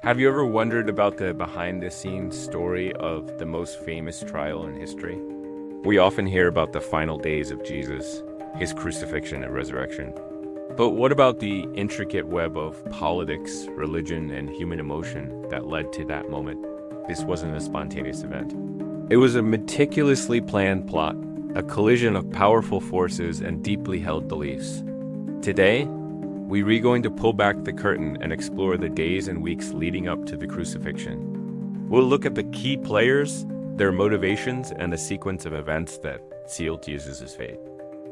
Have you ever wondered about the behind-the-scenes story of the most famous trial in history? We often hear about the final days of Jesus, his crucifixion and resurrection. But what about the intricate web of politics, religion, and human emotion that led to that moment? This wasn't a spontaneous event. It was a meticulously planned plot, a collision of powerful forces and deeply held beliefs. Today, we're going to pull back the curtain and explore the days and weeks leading up to the crucifixion. We'll look at the key players, their motivations, and the sequence of events that sealed Jesus' fate.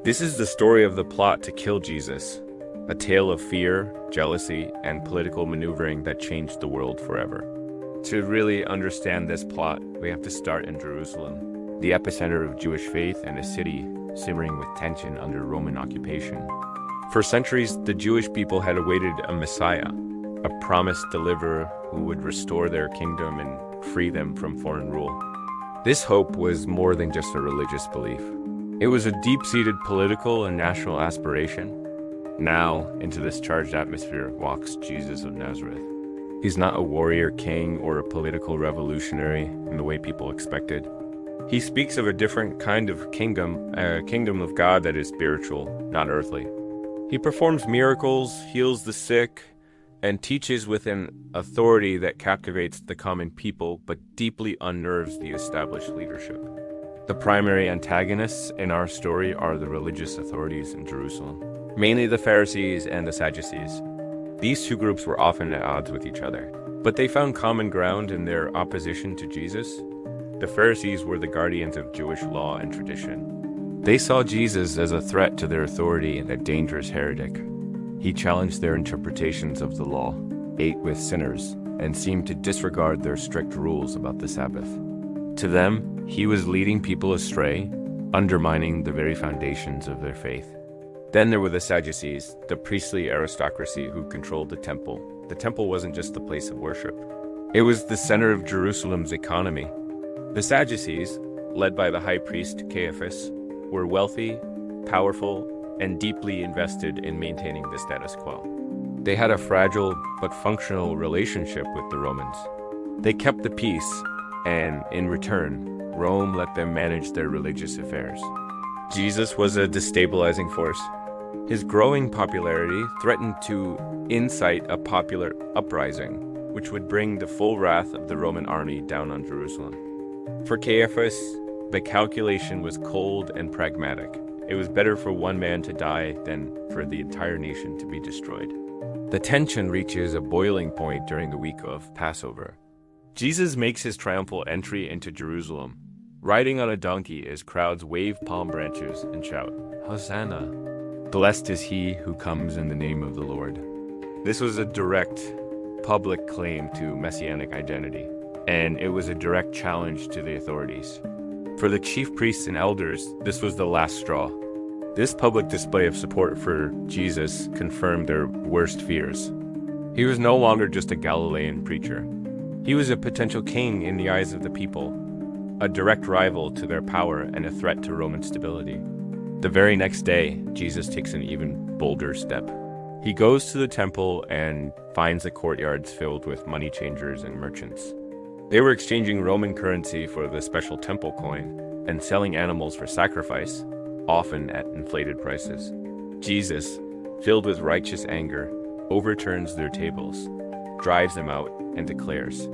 This is the story of the plot to kill Jesus, a tale of fear, jealousy, and political maneuvering that changed the world forever. To really understand this plot, we have to start in Jerusalem, the epicenter of Jewish faith and a city simmering with tension under Roman occupation. For centuries, the Jewish people had awaited a Messiah, a promised deliverer who would restore their kingdom and free them from foreign rule. This hope was more than just a religious belief. It was a deep-seated political and national aspiration. Now, into this charged atmosphere walks Jesus of Nazareth. He's not a warrior king or a political revolutionary in the way people expected. He speaks of a different kind of kingdom, a kingdom of God that is spiritual, not earthly. He performs miracles, heals the sick, and teaches with an authority that captivates the common people but deeply unnerves the established leadership. The primary antagonists in our story are the religious authorities in Jerusalem, mainly the Pharisees and the Sadducees. These two groups were often at odds with each other, but they found common ground in their opposition to Jesus. The Pharisees were the guardians of Jewish law and tradition. They saw Jesus as a threat to their authority and a dangerous heretic. He challenged their interpretations of the law, ate with sinners, and seemed to disregard their strict rules about the Sabbath. To them, he was leading people astray, undermining the very foundations of their faith. Then there were the Sadducees, the priestly aristocracy who controlled the temple. The temple wasn't just the place of worship. It was the center of Jerusalem's economy. The Sadducees, led by the high priest Caiaphas, were wealthy, powerful, and deeply invested in maintaining the status quo. They had a fragile but functional relationship with the Romans. They kept the peace, and in return, Rome let them manage their religious affairs. Jesus was a destabilizing force. His growing popularity threatened to incite a popular uprising, which would bring the full wrath of the Roman army down on Jerusalem. For Caiaphas, the calculation was cold and pragmatic. It was better for one man to die than for the entire nation to be destroyed. The tension reaches a boiling point during the week of Passover. Jesus makes his triumphal entry into Jerusalem, riding on a donkey as crowds wave palm branches and shout, "Hosanna! Blessed is he who comes in the name of the Lord." This was a direct, public claim to messianic identity, and it was a direct challenge to the authorities. For the chief priests and elders, this was the last straw. This public display of support for Jesus confirmed their worst fears. He was no longer just a Galilean preacher. He was a potential king in the eyes of the people, a direct rival to their power and a threat to Roman stability. The very next day, Jesus takes an even bolder step. He goes to the temple and finds the courtyards filled with money changers and merchants. They were exchanging Roman currency for the special temple coin and selling animals for sacrifice, often at inflated prices. Jesus, filled with righteous anger, overturns their tables, drives them out, and declares,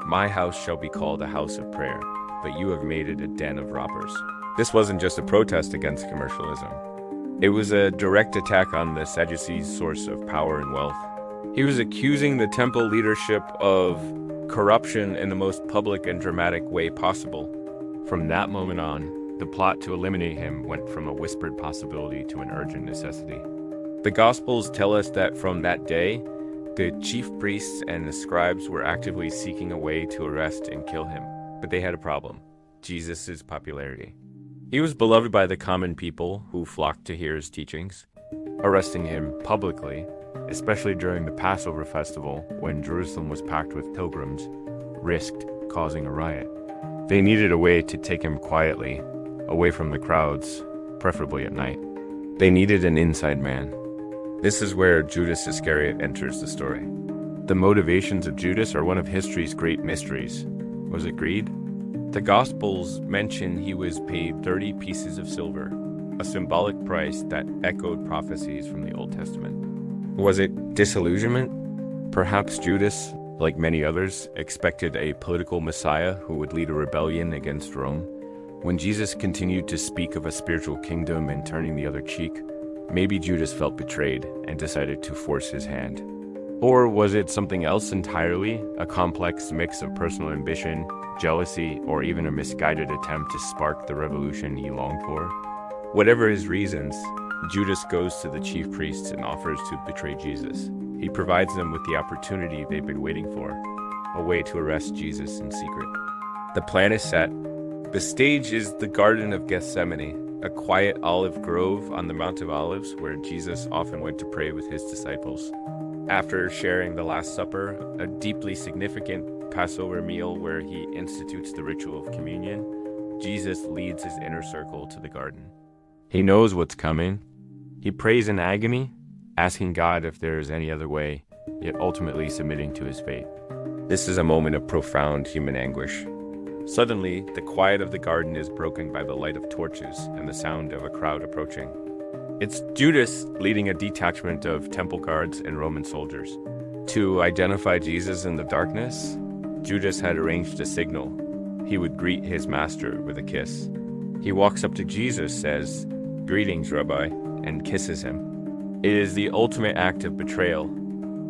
"My house shall be called a house of prayer, but you have made it a den of robbers." This wasn't just a protest against commercialism. It was a direct attack on the Sadducees' source of power and wealth. He was accusing the temple leadership of corruption in the most public and dramatic way possible. From that moment on, the plot to eliminate him went from a whispered possibility to an urgent necessity. The Gospels tell us that from that day, the chief priests and the scribes were actively seeking a way to arrest and kill him. But they had a problem: Jesus' popularity. He was beloved by the common people who flocked to hear his teachings. Arresting him publicly, especially during the Passover festival when Jerusalem was packed with pilgrims, risked causing a riot. They needed a way to take him quietly, away from the crowds, preferably at night. They needed an inside man. This is where Judas Iscariot enters the story. The motivations of Judas are one of history's great mysteries. Was it greed? The Gospels mention he was paid 30 pieces of silver, a symbolic price that echoed prophecies from the Old Testament. Was it disillusionment? Perhaps Judas, like many others, expected a political Messiah who would lead a rebellion against Rome. When Jesus continued to speak of a spiritual kingdom and turning the other cheek, maybe Judas felt betrayed and decided to force his hand. Or was it something else entirely, a complex mix of personal ambition, jealousy, or even a misguided attempt to spark the revolution he longed for? Whatever his reasons, Judas goes to the chief priests and offers to betray Jesus. He provides them with the opportunity they've been waiting for, a way to arrest Jesus in secret. The plan is set. The stage is the Garden of Gethsemane, a quiet olive grove on the Mount of Olives where Jesus often went to pray with his disciples. After sharing the Last Supper, a deeply significant Passover meal where he institutes the ritual of communion, Jesus leads his inner circle to the garden. He knows what's coming. He prays in agony, asking God if there is any other way, yet ultimately submitting to his fate. This is a moment of profound human anguish. Suddenly, the quiet of the garden is broken by the light of torches and the sound of a crowd approaching. It's Judas leading a detachment of temple guards and Roman soldiers. To identify Jesus in the darkness, Judas had arranged a signal. He would greet his master with a kiss. He walks up to Jesus, says, "Greetings, Rabbi," and kisses him. It is the ultimate act of betrayal,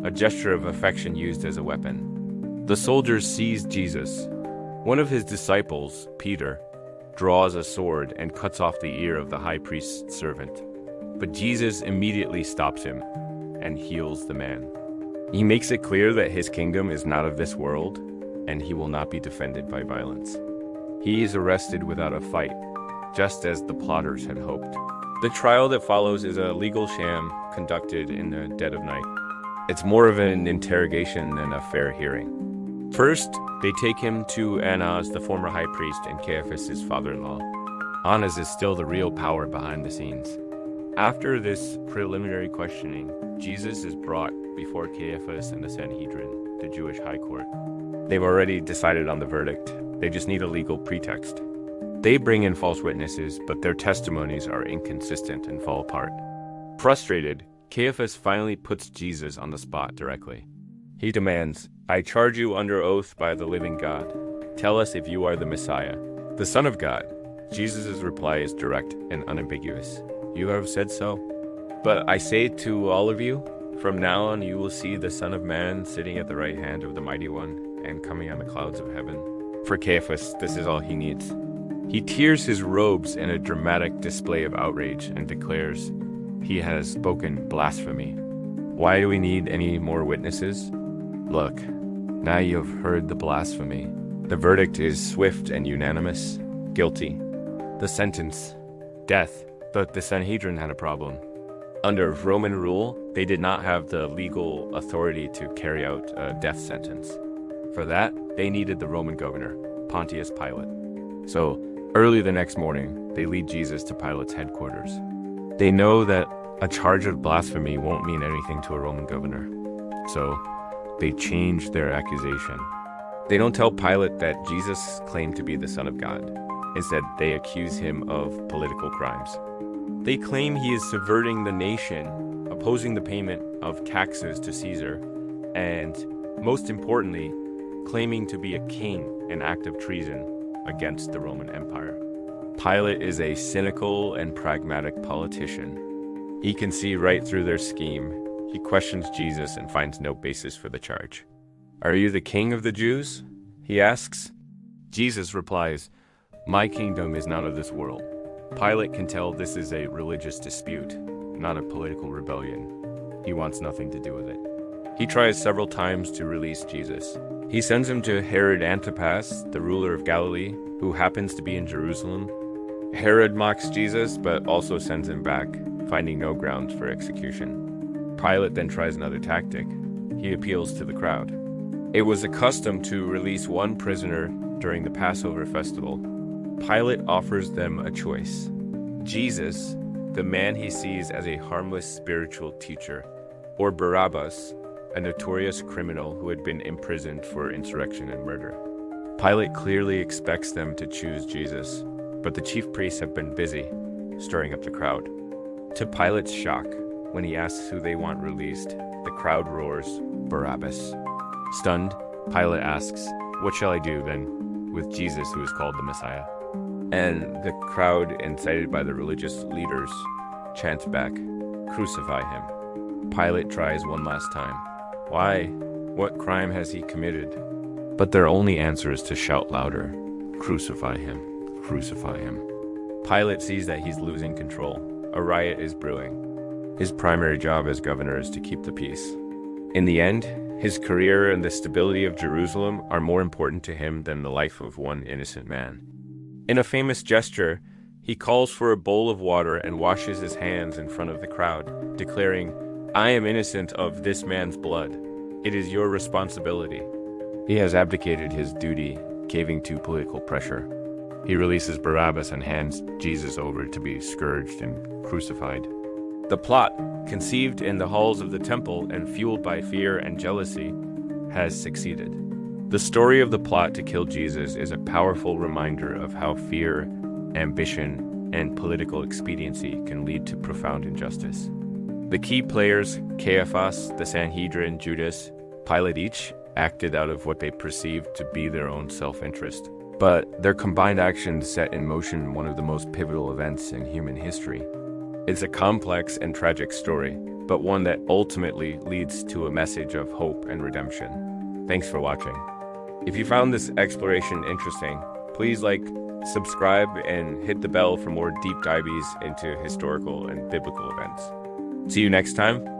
a gesture of affection used as a weapon. The soldiers seize Jesus. One of his disciples, Peter, draws a sword and cuts off the ear of the high priest's servant. But Jesus immediately stops him and heals the man. He makes it clear that his kingdom is not of this world, and he will not be defended by violence. He is arrested without a fight, just as the plotters had hoped. The trial that follows is a legal sham conducted in the dead of night. It's more of an interrogation than a fair hearing. First, they take him to Annas, the former high priest, and Caiaphas, his father-in-law. Annas is still the real power behind the scenes. After this preliminary questioning, Jesus is brought before Caiaphas and the Sanhedrin, the Jewish high court. They've already decided on the verdict. They just need a legal pretext. They bring in false witnesses, but their testimonies are inconsistent and fall apart. Frustrated, Caiaphas finally puts Jesus on the spot directly. He demands, "I charge you under oath by the living God. Tell us if you are the Messiah, the Son of God." Jesus' reply is direct and unambiguous. "You have said so. But I say to all of you, from now on you will see the Son of Man sitting at the right hand of the Mighty One and coming on the clouds of heaven." For Caiaphas, this is all he needs. He tears his robes in a dramatic display of outrage and declares, "He has spoken blasphemy." Why do we need any more witnesses? Look, now you have heard the blasphemy. The verdict is swift and unanimous. Guilty. The sentence, death. But the Sanhedrin had a problem. Under Roman rule, they did not have the legal authority to carry out a death sentence. For that, they needed the Roman governor, Pontius Pilate. So, early the next morning, they lead Jesus to Pilate's headquarters. They know that a charge of blasphemy won't mean anything to a Roman governor. So, they change their accusation. They don't tell Pilate that Jesus claimed to be the Son of God. Instead, they accuse him of political crimes. They claim he is subverting the nation, opposing the payment of taxes to Caesar, and, most importantly, claiming to be a king, an act of treason against the Roman Empire. Pilate is a cynical and pragmatic politician. He can see right through their scheme. He questions Jesus and finds no basis for the charge. "Are you the king of the Jews?" he asks. Jesus replies, "My kingdom is not of this world." Pilate can tell this is a religious dispute, not a political rebellion. He wants nothing to do with it. He tries several times to release Jesus. He sends him to Herod Antipas, the ruler of Galilee, who happens to be in Jerusalem. Herod mocks Jesus, but also sends him back, finding no grounds for execution. Pilate then tries another tactic. He appeals to the crowd. It was a custom to release one prisoner during the Passover festival. Pilate offers them a choice. Jesus, the man he sees as a harmless spiritual teacher, or Barabbas, a notorious criminal who had been imprisoned for insurrection and murder. Pilate clearly expects them to choose Jesus, but the chief priests have been busy, stirring up the crowd. To Pilate's shock, when he asks who they want released, the crowd roars, "Barabbas." Stunned, Pilate asks, "What shall I do, then, with Jesus who is called the Messiah?" And the crowd, incited by the religious leaders, chants back, "Crucify him." Pilate tries one last time. Why? What crime has he committed? But their only answer is to shout louder, "Crucify him, crucify him." Pilate sees that he's losing control. A riot is brewing. His primary job as governor is to keep the peace. In the end, his career and the stability of Jerusalem are more important to him than the life of one innocent man. In a famous gesture, he calls for a bowl of water and washes his hands in front of the crowd, declaring, "I am innocent of this man's blood. It is your responsibility." He has abdicated his duty, caving to political pressure. He releases Barabbas and hands Jesus over to be scourged and crucified. The plot, conceived in the halls of the temple and fueled by fear and jealousy, has succeeded. The story of the plot to kill Jesus is a powerful reminder of how fear, ambition, and political expediency can lead to profound injustice. The key players, Caiaphas, the Sanhedrin, Judas, Pilate, each acted out of what they perceived to be their own self-interest. But their combined actions set in motion one of the most pivotal events in human history. It's a complex and tragic story, but one that ultimately leads to a message of hope and redemption. Thanks for watching. If you found this exploration interesting, please subscribe, and hit the bell for more deep dives into historical and biblical events. See you next time.